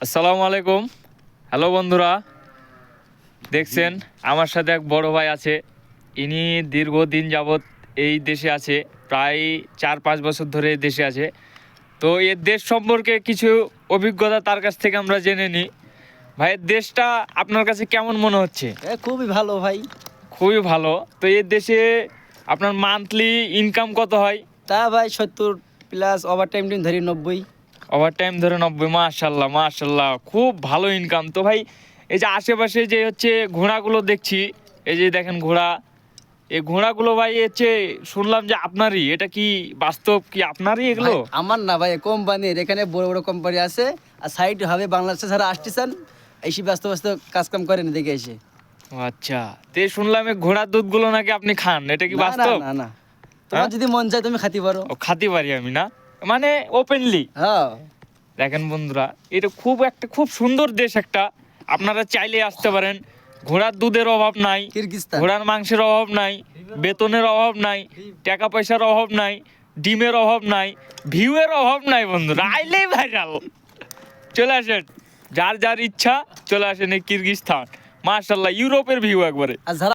আসসালামু আলাইকুম। হ্যালো বন্ধুরা, দেখছেন আমার সাথে এক বড় ভাই আছে। ইনি দীর্ঘদিন যাবৎ এই দেশে আছে, প্রায় 4-5 বছর ধরে এই দেশে আছে। তো এর দেশ সম্পর্কে কিছু অভিজ্ঞতা তার কাছ থেকে আমরা জেনে নিই। ভাইয়ের দেশটা আপনার কাছে কেমন মনে হচ্ছে? খুবই ভালো ভাই। খুবই ভালো। তো এর দেশে আপনার মান্থলি ইনকাম কত হয়? তা ভাই 70+ ওভার টাইম দিন ধরি 90। ওভার টাইম ধরে 90। মাশাল্লাহ মাশাল্লাহ, খুব ভালো ইনকাম। তো ভাই এই যে আশেপাশে যে হচ্ছে ঘোড়াগুলো দেখছি, এই যে দেখেন ঘোড়া, এই ঘোড়াগুলো ভাই হচ্ছে শুনলাম যে আপনারই, এটা কি বাস্তব? কি আপনারই এগুলো? ভাই, আমার না ভাই, কোম্পানির এখানে বড় বড় কোম্পানি আছে আর সাইড হবে বাংলাদেশে যারা আসতেছেন এসে ব্যস্ত ব্যস্ত কাজ কাম করেন দেখে এসে। ও আচ্ছা, তে শুনলাম এই ঘোড়ার দুধগুলো নাকি আপনি খান, এটা কি না, না, বাস্তব? না, না, তোমার হ্যাঁ? যদি মন চায় তুমি খাতে পারো। ও খাতে পারি আমি না, মানে ওপেনলি। হ্যাঁ, দেখেন বন্ধুরা, এটা খুব সুন্দর দেশ একটা। আপনারা চাইলে আসতে পারেন। ঘোড়ার দুধের অভাব নাই, কিরগিজস্তান। ঘোড়ার মাংসের অভাব নাই, বেতনের অভাব নাই, টাকা পয়সার অভাব নাই, ডিমের অভাব নাই, ভিউয়ের অভাব নাই। বন্ধুরা আইলেই ভাইরাল। চলে আসেন, যার যার ইচ্ছা চলে আসেন এই কিরগিজস্তান। মাশাল্লাহ, ইউরোপের ভিউ একবারে। আর যারা